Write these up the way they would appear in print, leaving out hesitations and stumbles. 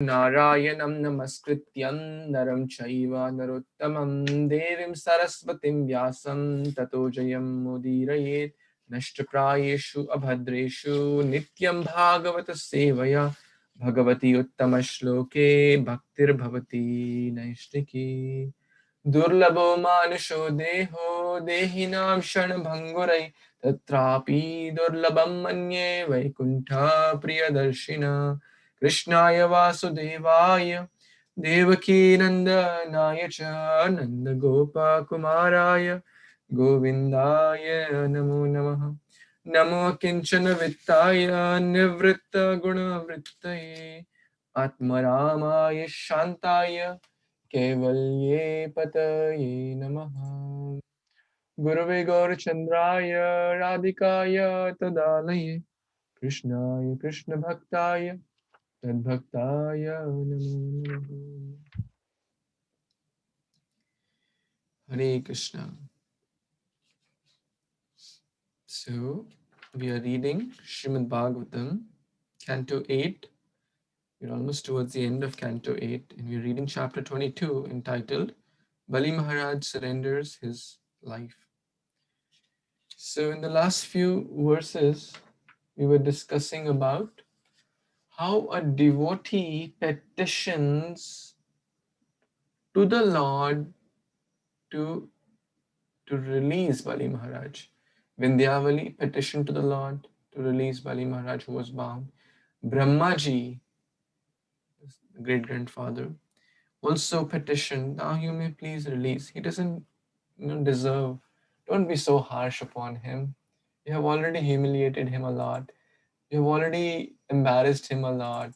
Narayanam namaskrityam naram chaiva narottamam devim saraswatim vyasam tato jayam mudirayet nashtaprayeshu abhadreshu nityam bhagavata sevaya bhagavati uttama shloke bhaktir bhavati naishtiki durlabho manusho deho dehinam shanabhangurai tatrapi durlabam manye vaikuntha priyadarshina Krishnaya Vasudevaya Devaki Nandanaya Cha Nanda Gopa Kumaraya Govindaya Namo Namaha Namo Kinchana Vittaya Nivritta Guna Vrittaye Atmaramaya Shantaya Kevalye Pataye Namaha Gurave Gaurachandraya Radhikaya Tadalaye Krishnaya Krishna Bhaktaya Tadbhaktaya Namo Namaha. Hare Krishna. So, we are reading Śrīmad-Bhāgavatam, Canto 8. We're almost towards the end of Canto 8, and we're reading chapter 22, entitled Bali Maharaj Surrenders His Life. So, in the last few verses, we were discussing about how a devotee petitions to the Lord to release Bali Maharaj. Vindhyavali petitioned to the Lord to release Bali Maharaj, who was bound. Brahmaji, the great-grandfather, also petitioned, now you may please release. He doesn't deserve. Don't be so harsh upon him. You have already humiliated him a lot. You have already embarrassed him a lot.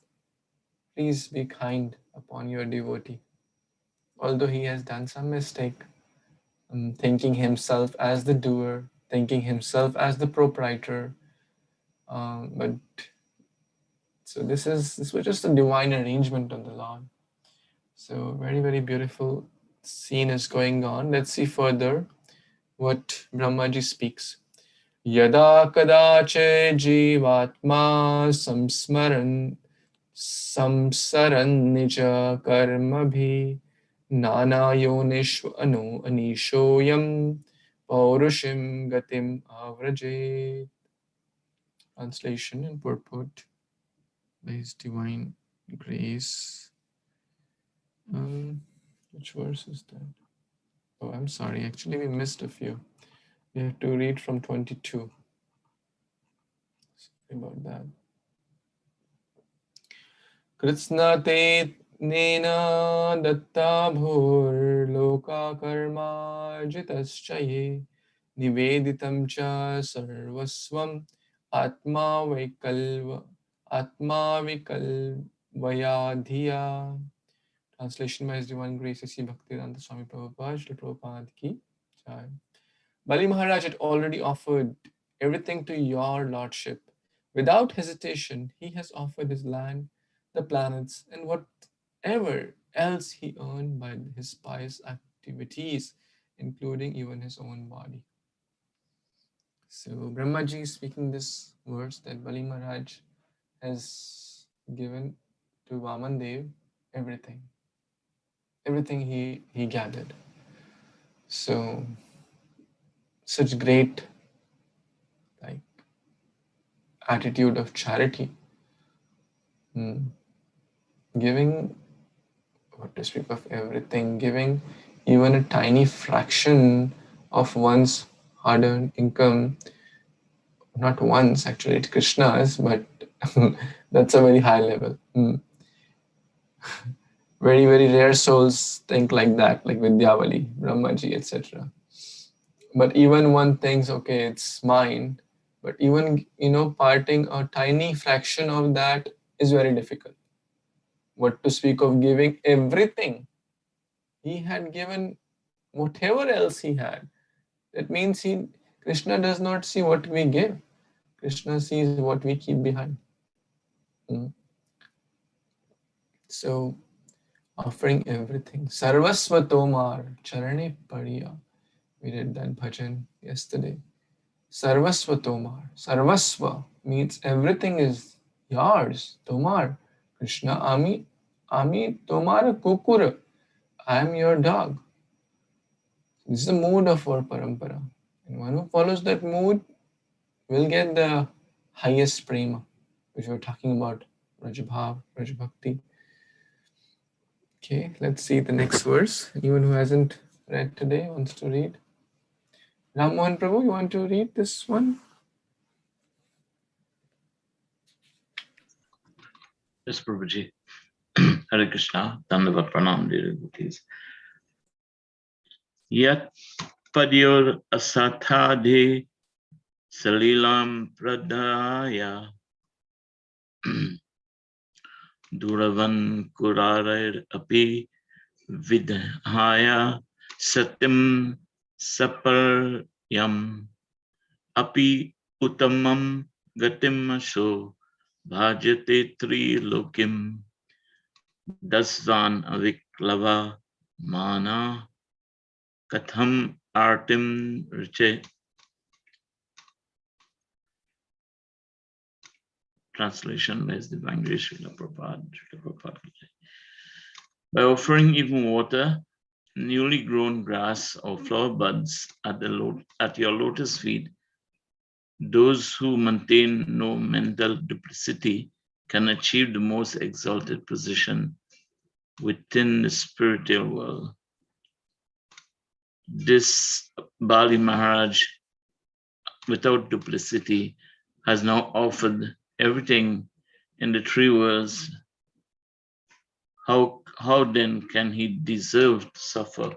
Please be kind upon your devotee. Although he has done some mistake, thinking himself as the doer, thinking himself as the proprietor. But so this was just a divine arrangement of the Lord. So very, very beautiful scene is going on. Let's see further what Brahmaji speaks. Yada kadache jivatma samsaran nija karma bhi nana yonishva anu anishoyam paurushim gatim avrajet. Translation and purport by His Divine Grace. Which verse is that? Oh, I'm sorry. Actually, we missed a few. We have to read from 22. Sorry about that. Kṛṣṇa te nena datta bhur loka karma jitaschaye niveditam cha sarvasvam atma vikalvaya. Translation by His Divine Grace, A.C. Bhaktivedanta Swami Prabhupada, Srila Prabhupada Ki Jai. Bali Maharaj had already offered everything to your lordship. Without hesitation, he has offered his land, the planets, and whatever else he earned by his pious activities, including even his own body. So Brahmaji is speaking this verse that Bali Maharaj has given to Vamanadev everything. Everything he gathered. So such great attitude of charity, giving, what to speak of everything, giving even a tiny fraction of one's hard-earned income. Not once, actually, it's Krishna's, but that's a very high level. Very, very rare souls think like that, like Vidyavali, Brahmaji, etc. But even one thinks, okay, it's mine. But even, parting a tiny fraction of that is very difficult. What to speak of giving everything? He had given whatever else he had. That means Krishna does not see what we give. Krishna sees what we keep behind. So, offering everything. Sarvasva tomar charane padiya. We did that bhajan yesterday. Sarvasva tomar. Sarvasva means everything is yours. Tomar. Krishna, Ami tomara kukur. I am your dog. This is the mood of our parampara. And one who follows that mood will get the highest prema, which we're talking about, Rajabhav, Rajabhakti. Okay, let's see the next verse. Anyone who hasn't read today wants to read. Ram Mohan Prabhu, you want to read this one? Yes, Prabhuji. Hare Krishna, Dandavat Pranam, dear devotees. Yat Padyor Asatade Salilam Pradaya Duravan Kurarir Api Vidhaya Satim Saparyam Api Uttamam Gatim So Bhajate Tri Lokim Dasvan Aviklava Mana Katham Artim Riche. Translation by the Divine Grace Srila Prabhupada. By offering even water, newly grown grass, or flower buds at your lotus feet, those who maintain no mental duplicity can achieve the most exalted position within the spiritual world. This Bali Maharaj, without duplicity, has now offered everything in the three worlds. How then can he deserve to suffer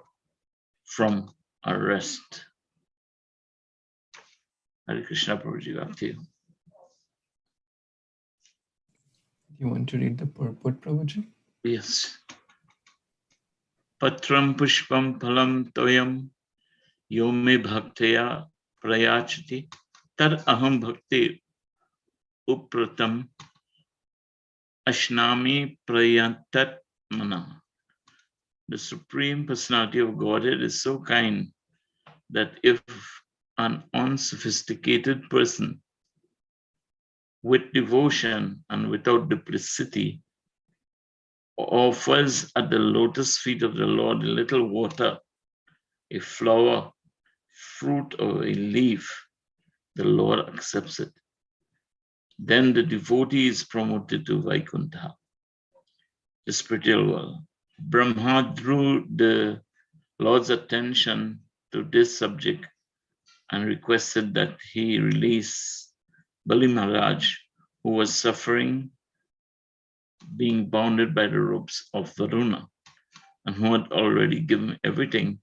from arrest? Hare Krishna Prabhuji, back to you. You want to read the purport, Prabhuji? Yes. Patram pushpam phalam toyam yome bhaktaya prayachati tad aham bhakti upratam ashnami prayantat mana. The Supreme Personality of Godhead is so kind that if an unsophisticated person with devotion and without duplicity offers at the lotus feet of the Lord a little water, a flower, fruit, or a leaf, the Lord accepts it. Then the devotee is promoted to Vaikuntha, the spiritual world. Brahma drew the Lord's attention to this subject and requested that he release Bali Maharaj, who was suffering, being bounded by the ropes of Varuna, and who had already given everything,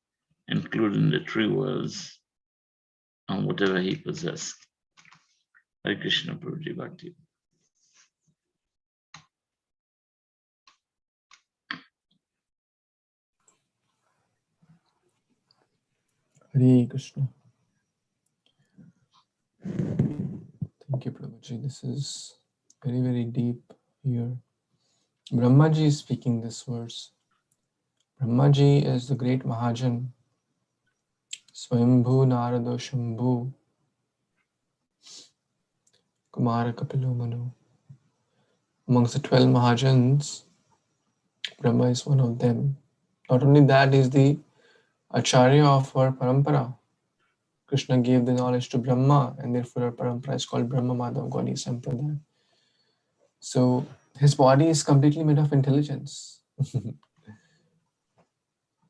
including the three worlds and whatever he possessed. Hare Krishna Prabhuji, back to you. Hare Krishna. Thank you, Prabhuji. This is very, very deep here. Brahmaji is speaking this verse. Brahmaji is the great Mahajan. Swayambhu Narado Shambhu Kumara Kapilo Manu. Amongst the 12 Mahajans, Brahma is one of them. Not only that, he is the Acharya of our Parampara. Krishna gave the knowledge to Brahma, and therefore our Parampara is called Brahma Madhav Gaudi Sampradaya. So his body is completely made of intelligence.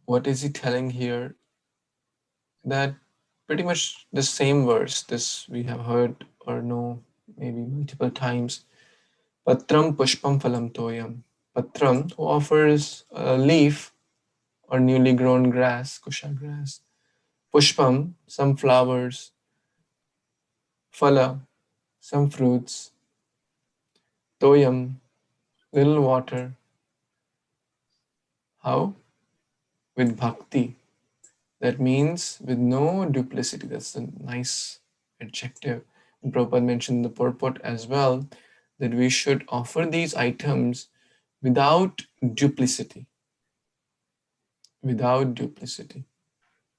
What is he telling here? That pretty much the same verse, this we have heard or know maybe multiple times. Patram pushpam phalam toyam. Patram, who offers a leaf or newly grown grass, kusha grass. Pushpam, some flowers. Phala, some fruits. Toyam, little water. How? With bhakti. That means with no duplicity. That's a nice adjective. And Prabhupada mentioned in the purport as well that we should offer these items without duplicity. Without duplicity.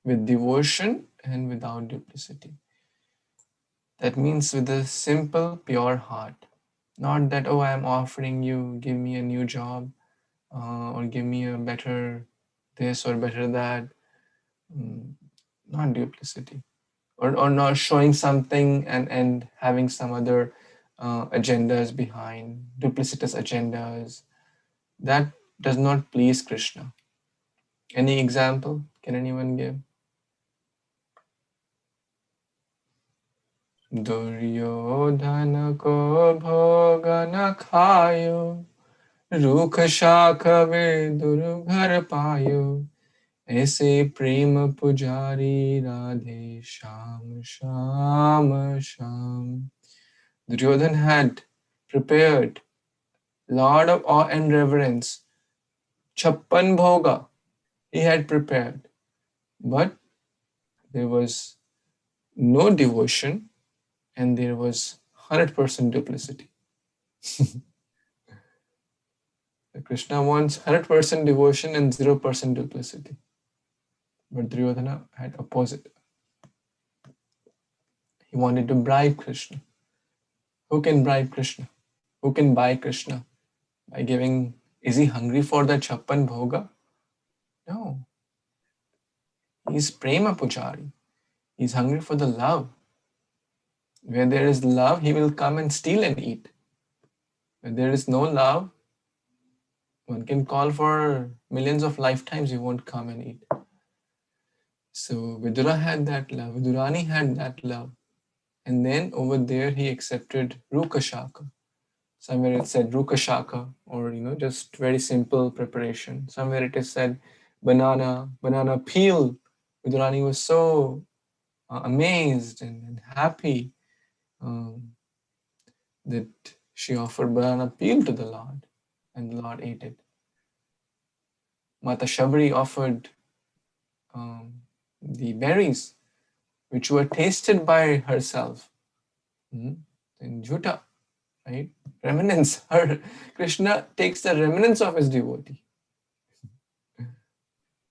With devotion and without duplicity. That means with a simple, pure heart. Not that, oh, I am offering you, give me a new job, or give me a better this or better that. Not duplicity. Or not showing something and having some other agendas behind, duplicitous agendas. That does not please Krishna. Any example? Can anyone give? Duryodhana ko bhoga na khayo, rukha shakha vidur ghar payo, aise prema pujari radhe sham sham sham. Duryodhan had prepared lot of awe and reverence. Chappan bhoga he had prepared, but there was no devotion and there was 100% duplicity. Krishna wants 100% devotion and 0% duplicity. But Duryodhana had opposite. He wanted to bribe Krishna. Who can bribe Krishna? Who can buy Krishna? By giving, is he hungry for the Chappan Bhoga? No. He's Prema Pujari. He's hungry for the love. Where there is love, he will come and steal and eat. Where there is no love, one can call for millions of lifetimes, he won't come and eat. So Vidura had that love, Vidurani had that love. And then over there he accepted Rukashaka. Somewhere it said Rukashaka, or just very simple preparation. Somewhere it is said banana peel. Vidurani was so amazed and happy that she offered banana peel to the Lord, and the Lord ate it. Mata Shabri offered the berries which were tasted by herself. In Jhuta, right? Remnants. Krishna takes the remnants of his devotee.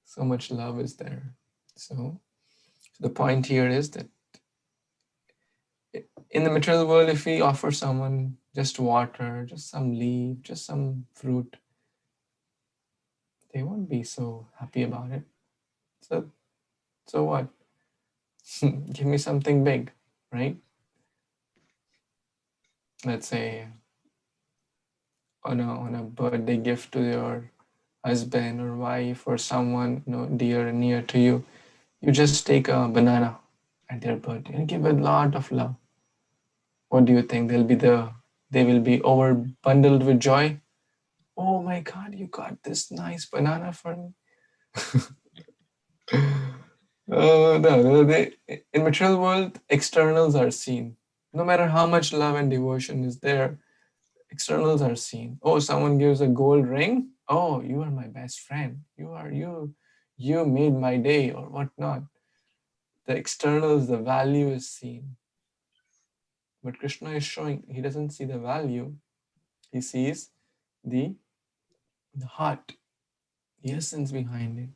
So much love is there. So the point here is that in the material world, if we offer someone just water, just some leaf, just some fruit, they won't be so happy about it. So what? Give me something big, right? Let's say on a birthday gift to your husband or wife or someone dear and near to you, you just take a banana at their birthday and give a lot of love. What do you think? They will be over bundled with joy. Oh my God, you got this nice banana for me. No, in material world, externals are seen. No matter how much love and devotion is there, externals are seen. Oh, someone gives a gold ring. Oh, you are my best friend. You made my day or whatnot. The externals, the value is seen. But Krishna is showing, he doesn't see the value. He sees the heart, the essence behind it.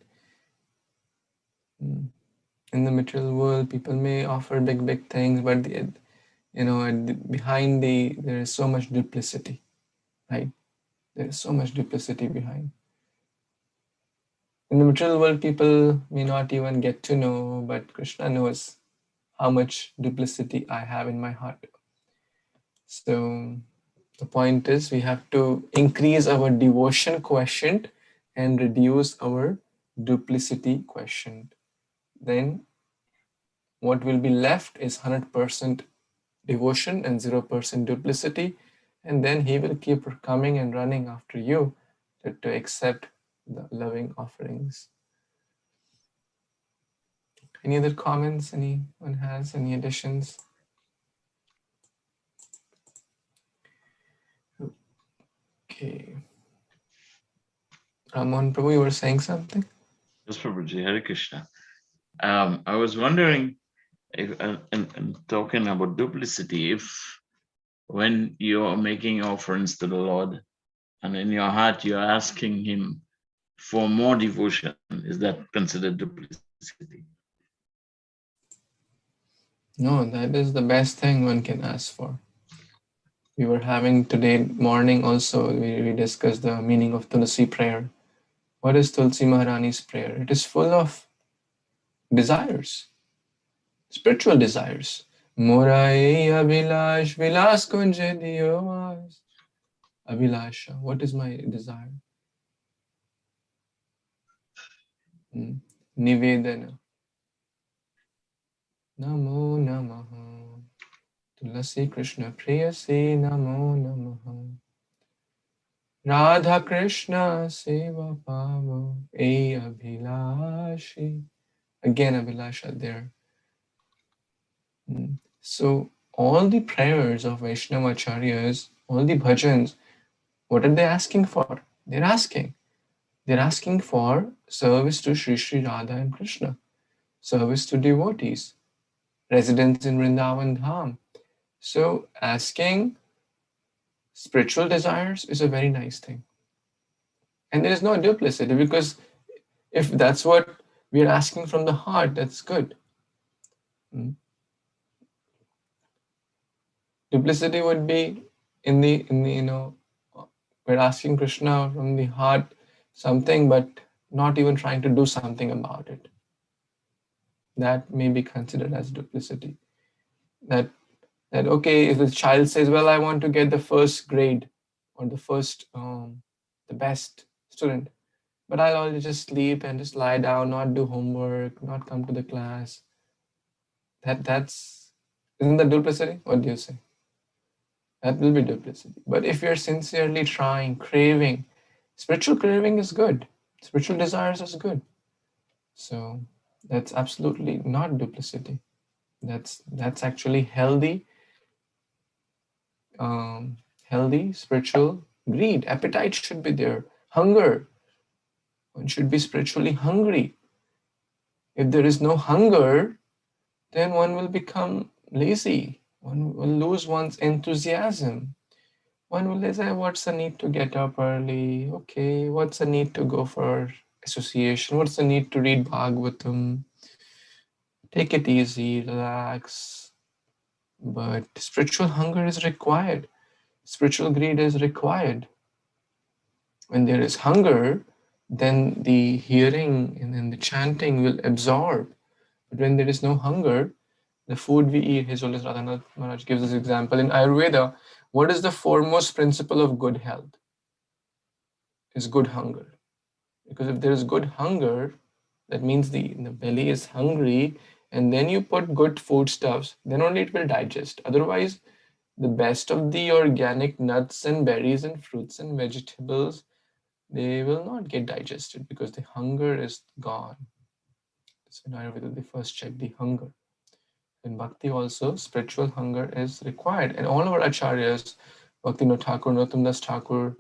In the material world, people may offer big things, but behind there is so much duplicity, right? There is so much duplicity behind. In the material world, people may not even get to know, but Krishna knows how much duplicity I have in my heart. So the point is we have to increase our devotion quotient and reduce our duplicity quotient. Then what will be left is 100% devotion and 0% duplicity. And then he will keep coming and running after you to accept the loving offerings. Any other comments? Anyone has any additions? Okay. Ramon Prabhu, you were saying something? Yes, Prabhuji, Hare Krishna. I was wondering, if, and talking about duplicity, if when you're making offerings to the Lord and in your heart you're asking him for more devotion, is that considered duplicity? No, that is the best thing one can ask for. We were having today morning also, we discussed the meaning of Tulsi prayer. What is Tulsi Maharani's prayer? It is full of desires, spiritual desires. Morai Abhilash Vilas Kunje Diyoas. Abhilasha. What is my desire? Nivedana. Namo Namaha. Tulasi Krishna Priyasi Namo Namaha. Radha Krishna Seva Pavo E Abhilashi. Again Abhilasha there. So all the prayers of Vaishnava Acharyas, all the bhajans, what are they asking for? They're asking for service to Sri Sri Radha and Krishna, service to devotees, residence in Vrindavan Dham. So asking spiritual desires is a very nice thing. And there is no duplicity, because if that's what we are asking from the heart, that's good. Duplicity would be in the we're asking Krishna from the heart something, but not even trying to do something about it. That may be considered as duplicity. That okay, if the child says, well, I want to get the first grade or the first the best student, but I'll always just sleep and just lie down, not do homework, not come to the class. That's isn't that duplicity? What do you say? That will be duplicity. But if you're sincerely trying, craving, spiritual craving is good. Spiritual desires is good. So that's absolutely not duplicity. That's actually healthy, healthy spiritual greed. Appetite should be there. Hunger. One should be spiritually hungry. If there is no hunger, then one will become lazy. One will lose one's enthusiasm. One will say, what's the need to get up early? Okay, what's the need to go for association? What's the need to read Bhagavatam? Take it easy, relax. But spiritual hunger is required. Spiritual greed is required. When there is hunger, then the hearing and then the chanting will absorb. But when there is no hunger, the food we eat, His Holiness Radhanath Maharaj gives this example. In Ayurveda, what is the foremost principle of good health? Is good hunger. Because if there is good hunger, that means the belly is hungry, and then you put good foodstuffs, then only it will digest. Otherwise, the best of the organic nuts and berries and fruits and vegetables, they will not get digested because the hunger is gone. So in Ayurveda, they first check the hunger. In Bhakti also, spiritual hunger is required. And all our acharyas, Bhaktivinoda Thakur, Narottam Das Thakur,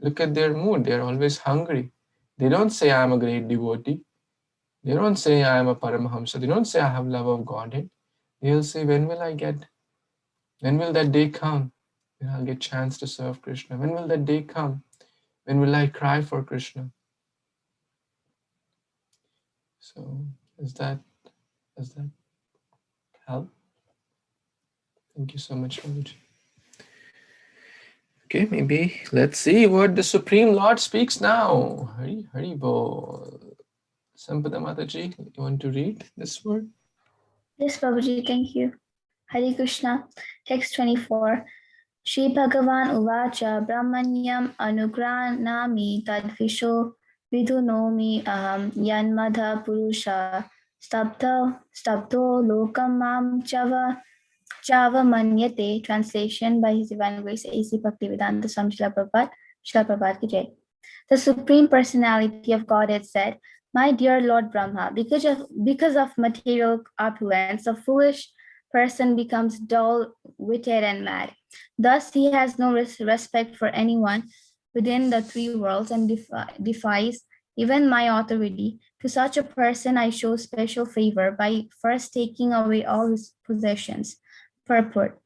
look at their mood. They're always hungry. They don't say, I am a great devotee. They don't say, I am a Paramahamsa. They don't say, I have love of Godhead. They'll say, when will that day come? When I'll get chance to serve Krishna? When will that day come? When will I cry for Krishna? So, does that help? Thank you so much, Ravi. Okay, maybe let's see what the Supreme Lord speaks now. Hari Bol. Sampada Mataji, you want to read this word? Yes, Babaji, thank you. Hare Krishna, text 24. Shri Bhagavan Uvacha Brahmanyam Anugranami Tadvisho Vidunomi Aham Yanmadha Purusha Stabdo Lokam Mam Chava Manyate. Translation by His Divine Grace A.C. Bhaktivedanta Swami Srila Prabhupada. Srila Prabhupada ki Jai. The Supreme Personality of Godhead said, my dear Lord Brahma, because of material opulence, a foolish person becomes dull-witted and mad. Thus, he has no respect for anyone within the three worlds and defies even my authority. To such a person, I show special favor by first taking away all his possessions. Purport.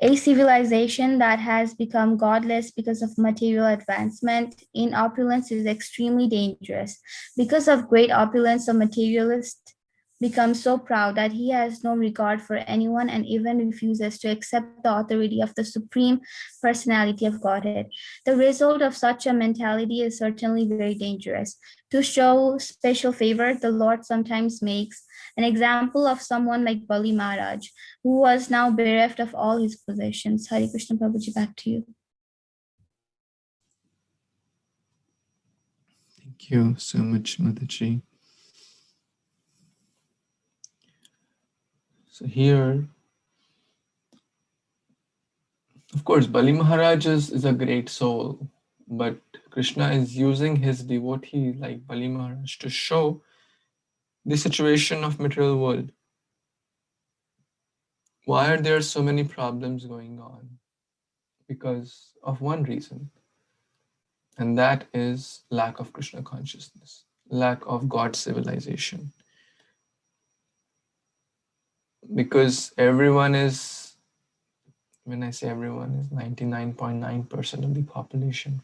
A civilization that has become godless because of material advancement in opulence is extremely dangerous. Because of great opulence, a materialist becomes so proud that he has no regard for anyone and even refuses to accept the authority of the Supreme Personality of Godhead. The result of such a mentality is certainly very dangerous. To show special favor, the Lord sometimes makes an example of someone like Bali Maharaj, who was now bereft of all his possessions. Hare Krishna Prabhuji, back to you. Thank you so much, Mataji. So here, of course, Bali Maharaj is a great soul, but Krishna is using his devotee like Bali Maharaj to show the situation of material world. Why are there so many problems going on? Because of one reason, and that is lack of Krishna consciousness, lack of God civilization. Because everyone is, when I say everyone, is 99.9% of the population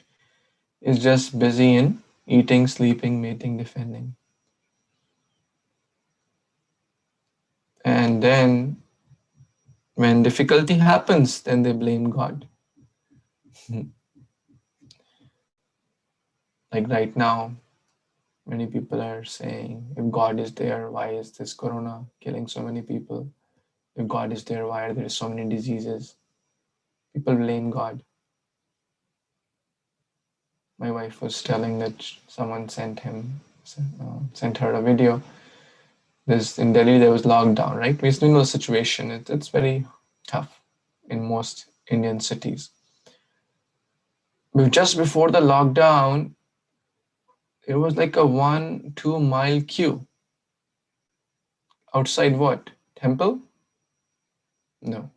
is just busy in eating, sleeping, mating, defending. And then when difficulty happens, then they blame God. Like right now, many people are saying, if God is there, why is this corona killing so many people? If God is there, why are there so many diseases? People blame God. My wife was telling that someone sent her a video. In Delhi, there was lockdown, right? We know the situation. It's very tough in most Indian cities. But just before the lockdown, it was like a 1-2 mile queue. Outside what? Temple? No.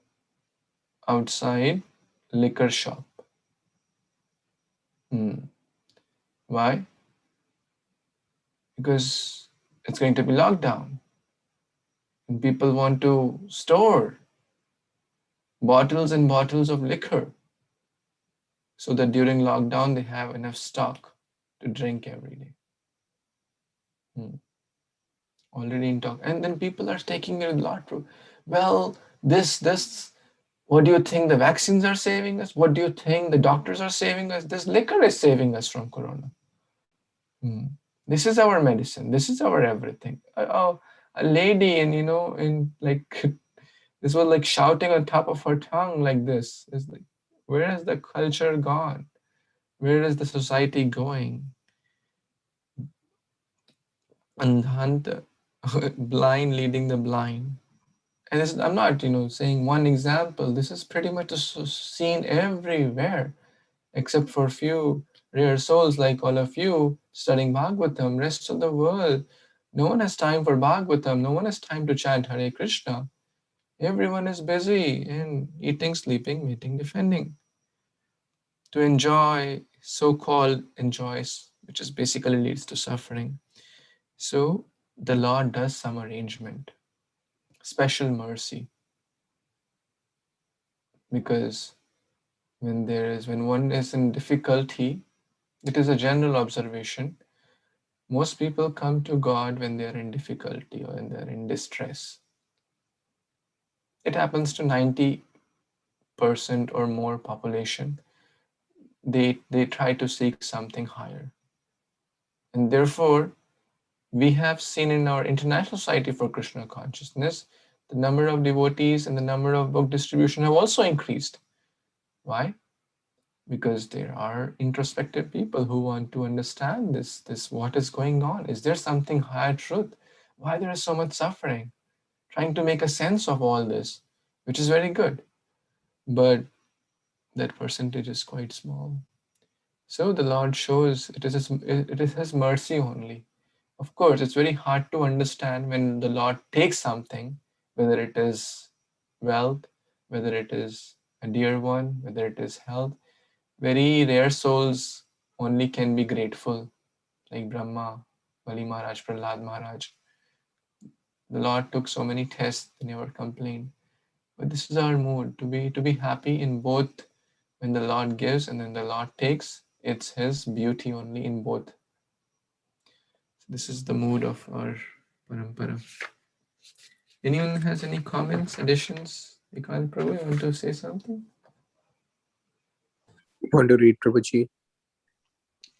Outside liquor shop. Why? Because it's going to be lockdown. And people want to store bottles and bottles of liquor so that during lockdown they have enough stock to drink every day. Already in talk. And then people are taking it a lot. Well, this, what do you think the vaccines are saving us? What do you think the doctors are saving us? This liquor is saving us from corona. This is our medicine. This is our everything. A lady, and in like, this was like shouting on top of her tongue like this. It's like, where has the culture gone? Where is the society going? Andhanta, blind leading the blind. And this, I'm not, saying one example. This is pretty much seen everywhere, except for a few rare souls like all of you studying Bhagavatam. Rest of the world, no one has time for Bhagavatam. No one has time to chant Hare Krishna. Everyone is busy in eating, sleeping, mating, defending. To enjoy, so-called enjoys, which is basically leads to suffering. So the Lord does some arrangement, special mercy, because when one is in difficulty, it is a general observation. Most people come to God when they are in difficulty or when they are in distress. It happens to 90% or more population. They try to seek something higher. And therefore, we have seen in our International Society for Krishna Consciousness, the number of devotees and the number of book distribution have also increased. Why? Because there are introspective people who want to understand this what is going on. Is there something higher truth? Why there is so much suffering? Trying to make a sense of all this, which is very good. But that percentage is quite small. So the Lord shows it is His mercy only. Of course, it's very hard to understand when the Lord takes something, whether it is wealth, whether it is a dear one, whether it is health. Very rare souls only can be grateful, like Brahma, Bali Maharaj, Prahlad Maharaj. The Lord took so many tests, they never complained. But this is our mood, to be happy in both. When the Lord gives and then the Lord takes, it's His beauty only in both. So this is the mood of our parampara. Anyone has any comments, additions? Vikrant Prabhu, you want to say something? Want to read, Prabhuji?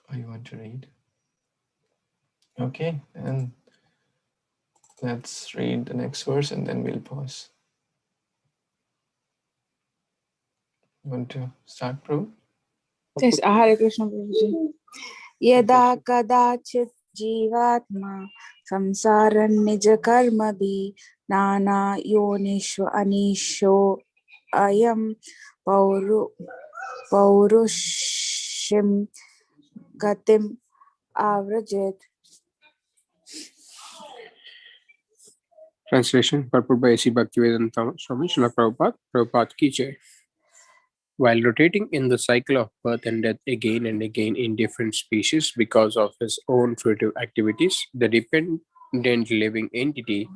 Or you want to read? Okay, and let's read the next verse and then we'll pause. You want to start, Prabhu? Yes, Hare Krishna Prabhuji. Yada kadachit jivatma samsaran nija karma bhi nana yonishva anisho ayam paurushim gatim avrajit. Translation, purport by A.C. Bhaktivedanta Swami Srila Prabhupada, Prabhupada Ki Jai. While rotating in the cycle of birth and death again and again in different species because of his own fruitive activities, the dependent living entity,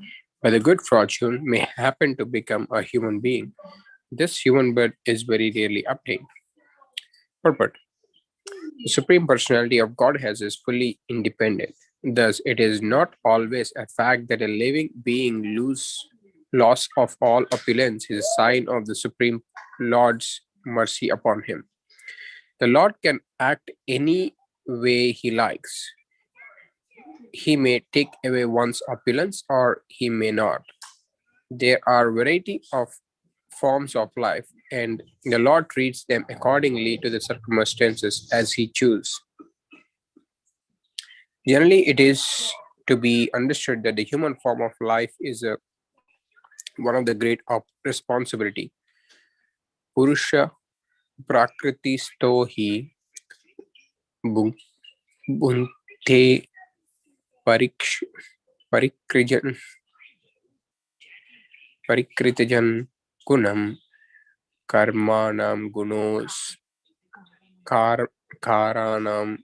by the good fortune, may happen to become a human being. This human birth is very rarely obtained. Purport. The Supreme Personality of Godhead is fully independent. Thus, it is not always a fact that a living being loss of all opulence is a sign of the Supreme Lord's mercy upon him. The Lord can act any way he likes. He may take away one's opulence or he may not. There are variety of forms of life, and the Lord treats them accordingly to the circumstances as he chooses. Generally, it is to be understood that the human form of life is one of the great responsibility. Purusha prakritisto hi bunte parikritajan gunam karmanam gunos karanam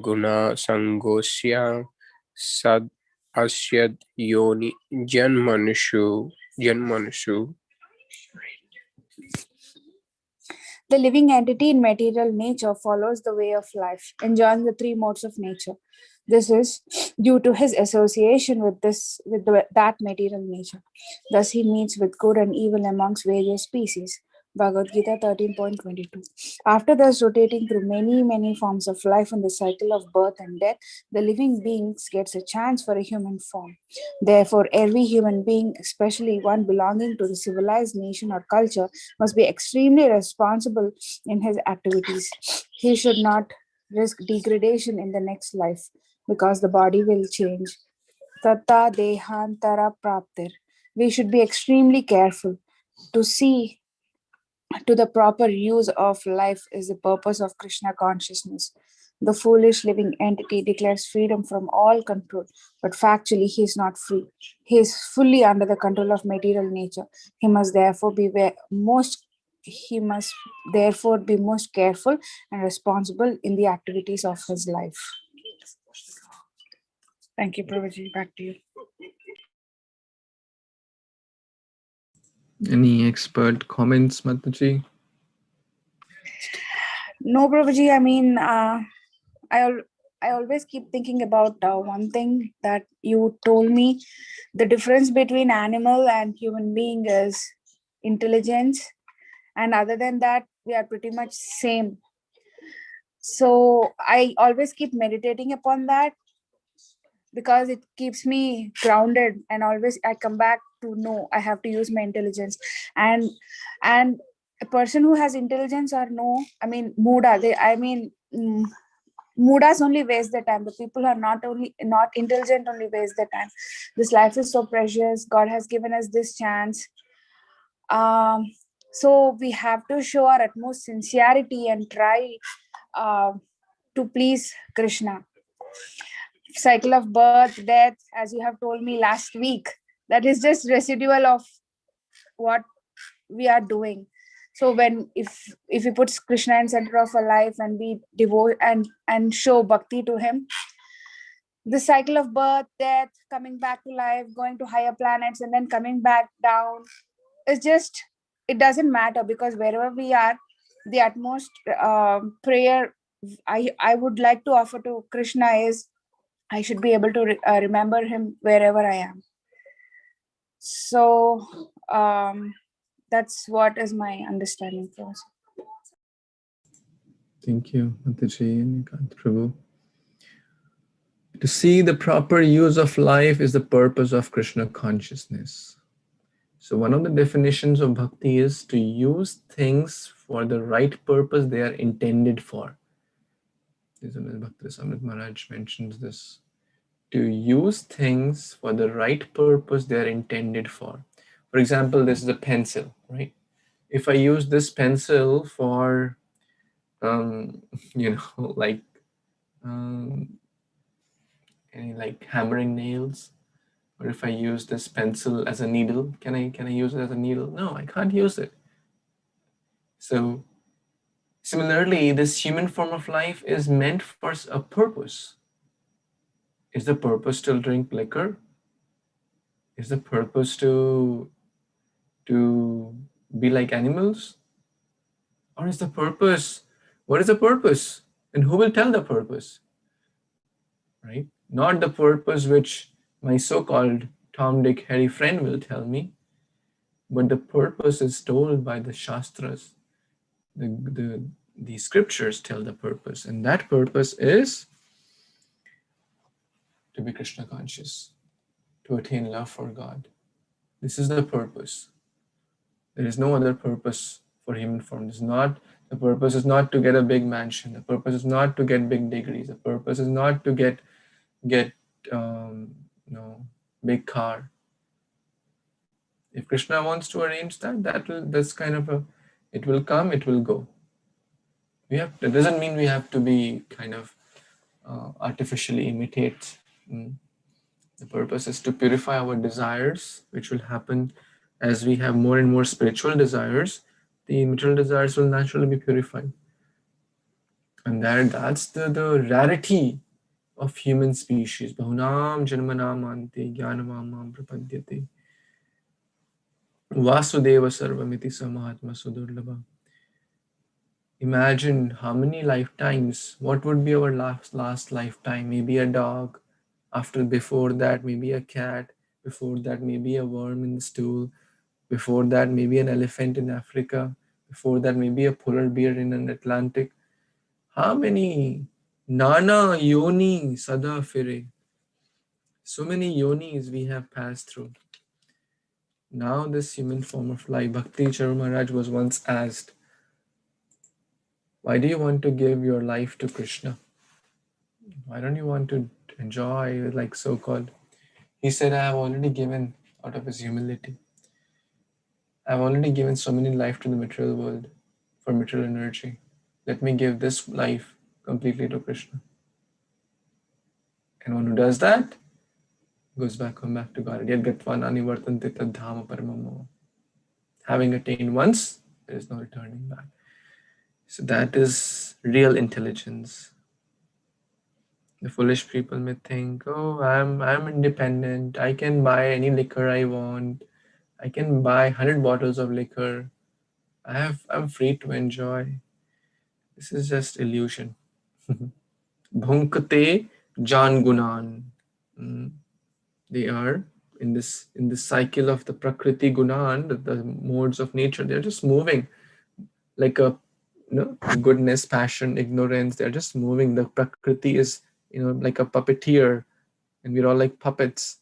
guna sangosya sad asyad yoni janmanushu. The living entity in material nature follows the way of life, enjoying the three modes of nature. This is due to his association with that material nature. Thus, he meets with good and evil amongst various species. Bhagavad-gītā 13.22. After thus rotating through many forms of life in the cycle of birth and death, the living beings gets a chance for a human form. Therefore, every human being, especially one belonging to the civilized nation or culture, must be extremely responsible in his activities. He should not risk degradation in the next life, because the body will change. Tata dehantara praptir. We should be extremely careful to see to the proper use of life is the purpose of Krishna consciousness. The foolish living entity declares freedom from all control, but factually he is not free. He is fully under the control of material nature. He must therefore be most careful and responsible in the activities of his life. Thank you, Prabhuji. Back to you. Any expert comments, Mataji? No, Prabhuji. I mean, I always keep thinking about one thing that you told me. The difference between animal and human being is intelligence, and other than that, we are pretty much same. So I always keep meditating upon that, because it keeps me grounded, and always I come back to know I have to use my intelligence. And a person who has intelligence or no, I mean muda, mudas only waste their time. The people who are not intelligent only waste their time. This life is so precious. God has given us this chance. So we have to show our utmost sincerity and try to please Krishna. Cycle of birth, death, as you have told me last week, that is just residual of what we are doing. So if we put Krishna in center of our life and we devote and show bhakti to him, the cycle of birth, death, coming back to life, going to higher planets, and then coming back down, it doesn't matter, because wherever we are, the utmost prayer I would like to offer to Krishna is I should be able to remember him wherever I am. So that's what is my understanding for us. Thank you, Mataji and Nikant Prabhu. To see the proper use of life is the purpose of Krishna consciousness. So one of the definitions of bhakti is to use things for the right purpose they are intended for. Bhakti Maharaj mentions this. To use things for the right purpose they are intended for. For example, this is a pencil, right? If I use this pencil for, like hammering nails, or if I use this pencil as a needle, can I use it as a needle? No, I can't use it. So similarly, this human form of life is meant for a purpose. Is the purpose to drink liquor? Is the purpose to be like animals? Or is the purpose, what is the purpose? And who will tell the purpose? Right? Not the purpose which my so-called Tom, Dick, Harry friend will tell me, but the purpose is told by the Shastras. The scriptures tell the purpose, and that purpose is to be Krishna conscious, to attain love for God. This is the purpose. There is no other purpose for human form. The purpose is not to get a big mansion. The purpose is not to get big degrees. The purpose is not to get big car. If Krishna wants to arrange that's kind of it will come, it will go. That doesn't mean we have to be kind of artificially imitate. The purpose is to purify our desires, which will happen as we have more and more spiritual desires. The material desires will naturally be purified. And that's the rarity of human species. Bahunam janmanam ante jnanamam prapadyate. Vasudeva sarvamiti samahatma sudurlabha. Imagine how many lifetimes, what would be our last lifetime? Maybe a dog, before that maybe a cat, before that maybe a worm in the stool, before that maybe an elephant in Africa, before that maybe a polar bear in an Atlantic. How many nana yoni sada fire? So many yonis we have passed through. Now this human form of life. Bhakti Charu Maharaj was once asked, why do you want to give your life to Krishna? Why don't you want to enjoy like so-called? He said, I have already given out of his humility. I've already given so many life to the material world for material energy. Let me give this life completely to Krishna. And one who does that goes back to God. Having attained once, there is no returning back. So that is real intelligence. The foolish people may think, oh, I'm independent. I can buy any liquor I want. I can buy 100 bottles of liquor. I'm free to enjoy. This is just illusion. Bhunkate jan gunan. They are in this cycle of the prakriti gunan, the modes of nature. They're just moving like a goodness, passion, ignorance. They're just moving. The prakriti is like a puppeteer, and we're all like puppets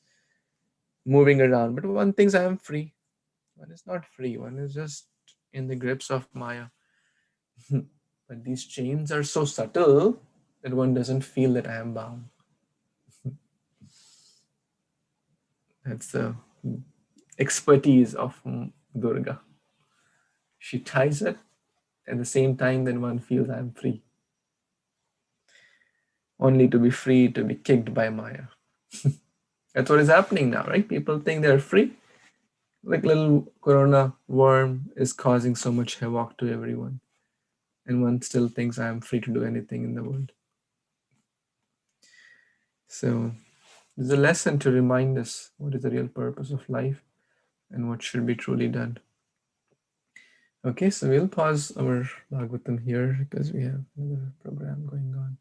moving around. But one thing is, I am free. One is not free. One is just in the grips of Maya. But these chains are so subtle that one doesn't feel that I am bound. That's the expertise of Durga. She ties it at the same time, then one feels I am free. Only to be free to be kicked by Maya. That's what is happening now, right? People think they're free. Like little corona worm is causing so much havoc to everyone. And one still thinks I am free to do anything in the world. So there's a lesson to remind us what is the real purpose of life and what should be truly done. Okay, so we'll pause our Bhagavatam here because we have another program going on.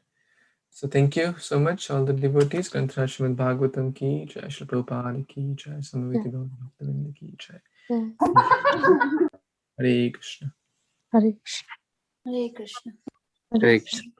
So thank you so much, all the devotees. Śrīmad-Bhāgavatam ki jai, Śrīla Prabhupada ki jai, Samaveta Gaurav ki jai. Hare Krishna. Hare Krishna. Hare Krishna. Hare Krishna.